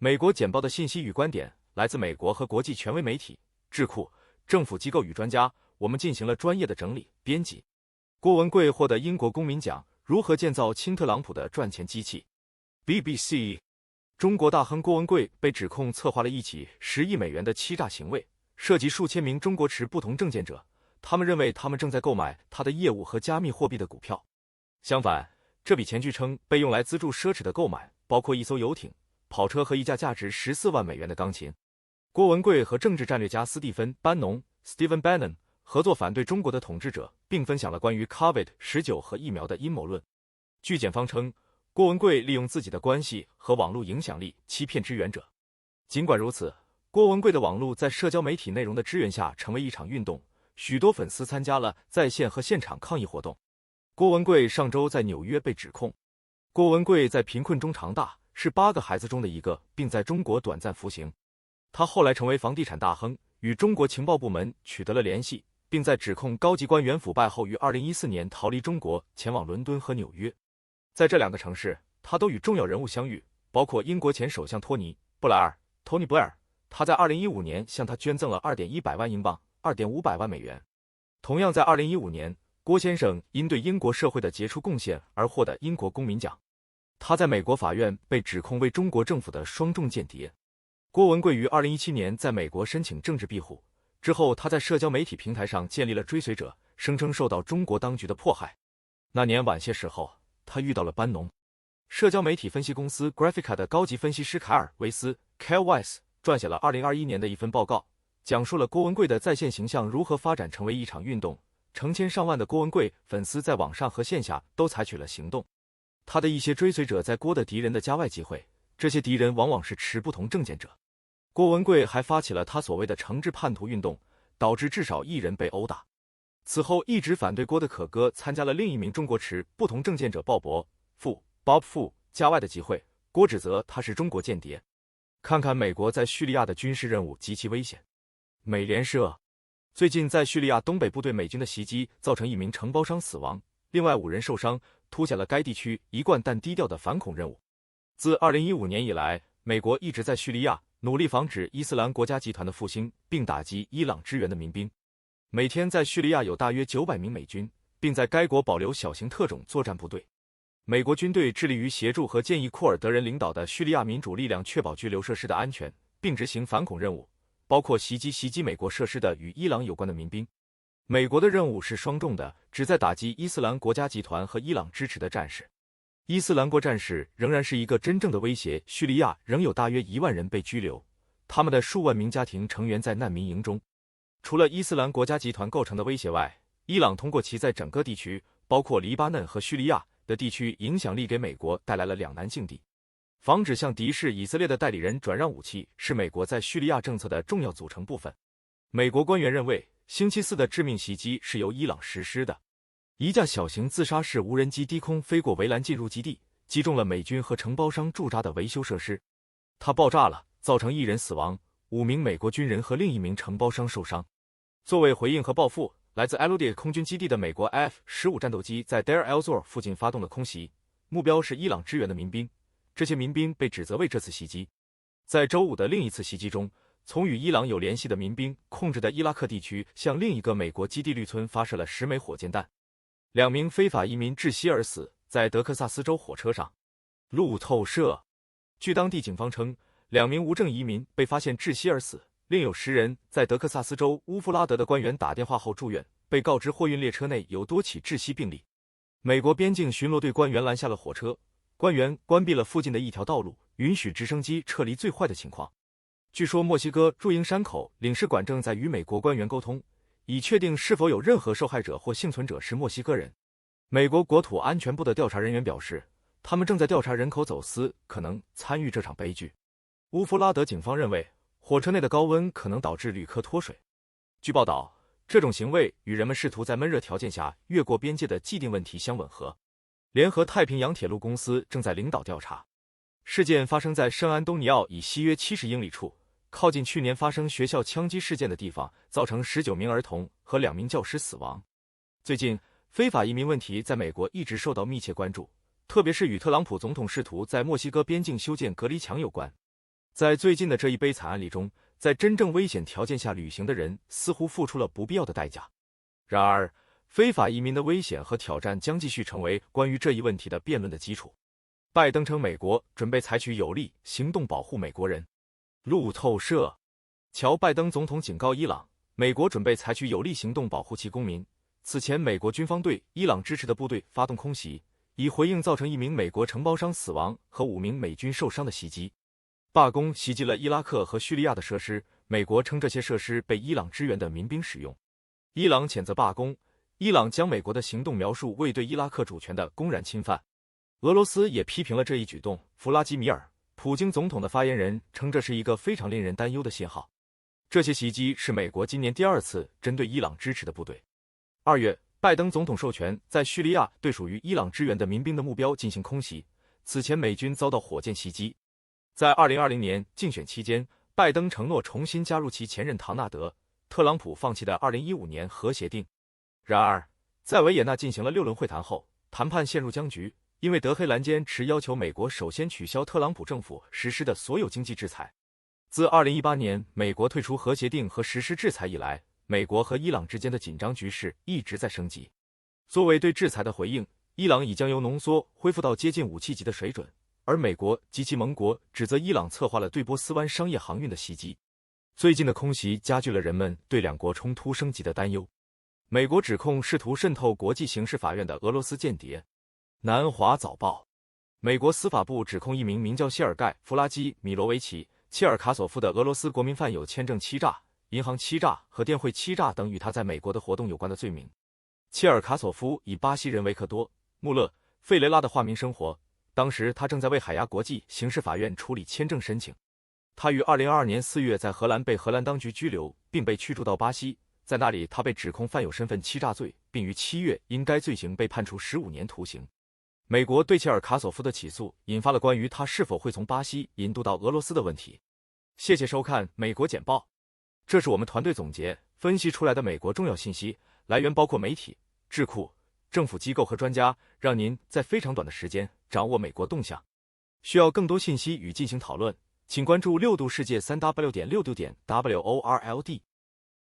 美国简报的信息与观点来自美国和国际权威媒体、智库、政府机构与专家，我们进行了专业的整理、编辑。郭文贵获得英国公民奖，如何建造亲特朗普的赚钱机器 ？BBC， 中国大亨郭文贵被指控策划了一起10亿美元的欺诈行为，涉及数千名中国持不同证件者，他们认为他们正在购买他的业务和加密货币的股票。相反，这笔钱据称被用来资助奢侈的购买，包括一艘游艇、跑车和一架价值14万美元的钢琴。郭文贵和政治战略家斯蒂芬·班农 （Stephen Bannon） 合作反对中国的统治者，并分享了关于 COVID-19 和疫苗的阴谋论。据检方称，郭文贵利用自己的关系和网络影响力欺骗支援者。尽管如此，郭文贵的网络在社交媒体内容的支援下成为一场运动，许多粉丝参加了在线和现场抗议活动。郭文贵上周在纽约被指控。郭文贵在贫困中长大，是8个孩子中的一个，并在中国短暂服刑。他后来成为房地产大亨，与中国情报部门取得了联系，并在指控高级官员腐败后于2014年逃离中国，前往伦敦和纽约。在这2个城市，他都与重要人物相遇，包括英国前首相托尼·布莱尔 （Tony Blair）。他在2015年向他捐赠了2.100万英镑 (2.500万美元). 同样在2015年，郭先生因对英国社会的杰出贡献而获得英国公民奖。他在美国法院被指控为中国政府的双重间谍。郭文贵于2017年在美国申请政治庇护，之后他在社交媒体平台上建立了追随者，声称受到中国当局的迫害。那年晚些时候，他遇到了班农。社交媒体分析公司 Graphica 的高级分析师凯尔·维斯 （Kyle Weiss） 撰写了2021年的一份报告，讲述了郭文贵的在线形象如何发展成为一场运动。成千上万的郭文贵粉丝在网上和线下都采取了行动。他的一些追随者在郭的敌人的家外集会，这些敌人往往是持不同政见者。郭文贵还发起了他所谓的惩治叛徒运动，导致至少1人被殴打。此后一直反对郭的可哥参加了另一名中国持不同政见者鲍勃·傅 （Bob Fu） 家外的集会，郭指责他是中国间谍。看看美国在叙利亚的军事任务极其危险。美联社最近在叙利亚东北部对美军的袭击造成1名承包商死亡，另外5人受伤，凸显了该地区一贯但低调的反恐任务。自2015年以来，美国一直在叙利亚努力防止伊斯兰国家集团的复兴，并打击伊朗支援的民兵。每天在叙利亚有大约900名美军，并在该国保留小型特种作战部队。美国军队致力于协助和建议库尔德人领导的叙利亚民主力量确保居留设施的安全，并执行反恐任务，包括袭击美国设施的与伊朗有关的民兵。美国的任务是双重的，旨在打击伊斯兰国家集团和伊朗支持的战士。伊斯兰国战士仍然是一个真正的威胁，叙利亚仍有大约1万人被拘留，他们的数万名家庭成员在难民营中。除了伊斯兰国家集团构成的威胁外，伊朗通过其在整个地区，包括黎巴嫩和叙利亚的地区影响力，给美国带来了两难境地。防止向敌视以色列的代理人转让武器是美国在叙利亚政策的重要组成部分。美国官员认为，星期四的致命袭击是由伊朗实施的。一架小型自杀式无人机低空飞过围栏进入基地，击中了美军和承包商驻扎的维修设施。它爆炸了，造成1人死亡，5名美国军人和另1名承包商受伤。作为回应和报复，来自 Al-Udeid 空军基地的美国 F-15战斗机在 Deir el-Zor 附近发动了空袭，目标是伊朗支援的民兵。这些民兵被指责为这次袭击。在周五的另一次袭击中，从与伊朗有联系的民兵控制的伊拉克地区向另一个美国基地绿村发射了10枚火箭弹。2名非法移民窒息而死，在德克萨斯州火车上。路透社据当地警方称，2名无证移民被发现窒息而死，另有10人在德克萨斯州乌夫拉德的官员打电话后住院，被告知货运列车内有多起窒息病例。美国边境巡逻队官员拦下了火车，官员关闭了附近的一条道路，允许直升机撤离最坏的情况。据说墨西哥驻英山口领事馆正在与美国官员沟通，以确定是否有任何受害者或幸存者是墨西哥人。美国国土安全部的调查人员表示，他们正在调查人口走私可能参与这场悲剧。乌夫拉德警方认为，火车内的高温可能导致旅客脱水。据报道，这种行为与人们试图在闷热条件下越过边界的既定问题相吻合。联合太平洋铁路公司正在领导调查。事件发生在圣安东尼奥以西约70英里处，靠近去年发生学校枪击事件的地方，造成19名儿童和2名教师死亡。最近，非法移民问题在美国一直受到密切关注，特别是与特朗普总统试图在墨西哥边境修建隔离墙有关。在最近的这一悲惨案例中，在真正危险条件下旅行的人似乎付出了不必要的代价。然而，非法移民的危险和挑战将继续成为关于这一问题的辩论的基础。拜登称美国准备采取有力行动保护美国人。路透社，乔·拜登总统警告伊朗，美国准备采取有力行动保护其公民。此前，美国军方对伊朗支持的部队发动空袭，以回应造成1名美国承包商死亡和5名美军受伤的袭击。罢工袭击了伊拉克和叙利亚的设施，美国称这些设施被伊朗支援的民兵使用。伊朗谴责罢工，伊朗将美国的行动描述为对伊拉克主权的公然侵犯。俄罗斯也批评了这一举动，弗拉基米尔·普京总统的发言人称这是一个非常令人担忧的信号。这些袭击是美国今年第2次针对伊朗支持的部队。2月，拜登总统授权在叙利亚对属于伊朗支援的民兵的目标进行空袭，此前美军遭到火箭袭击。在2020年竞选期间，拜登承诺重新加入其前任唐纳德·特朗普放弃的2015年核协定。然而，在维也纳进行了6轮会谈后，谈判陷入僵局，因为德黑兰坚持要求美国首先取消特朗普政府实施的所有经济制裁。自2018年美国退出核协定和实施制裁以来，美国和伊朗之间的紧张局势一直在升级。作为对制裁的回应，伊朗已将由浓缩恢复到接近武器级的水准，而美国及其盟国指责伊朗策划了对波斯湾商业航运的袭击。最近的空袭加剧了人们对两国冲突升级的担忧。美国指控试图渗透国际刑事法院的俄罗斯间谍。南华早报，美国司法部指控一名叫谢尔盖·弗拉基米罗维奇·切尔卡索夫的俄罗斯国民犯有签证欺诈、银行欺诈和电汇欺诈等与他在美国的活动有关的罪名。切尔卡索夫以巴西人维克多·穆勒·费雷拉的化名生活，当时他正在为海牙国际刑事法院处理签证申请。他于2022年4月在荷兰被荷兰当局拘留，并被驱逐到巴西，在那里他被指控犯有身份欺诈罪，并于7月因该罪行被判处15年徒刑。美国对切尔卡索夫的起诉引发了关于他是否会从巴西引渡到俄罗斯的问题。谢谢收看美国简报，这是我们团队总结分析出来的美国重要信息，来源包括媒体、智库、政府机构和专家，让您在非常短的时间掌握美国动向。需要更多信息与进行讨论，请关注6度世界3w.6度.world。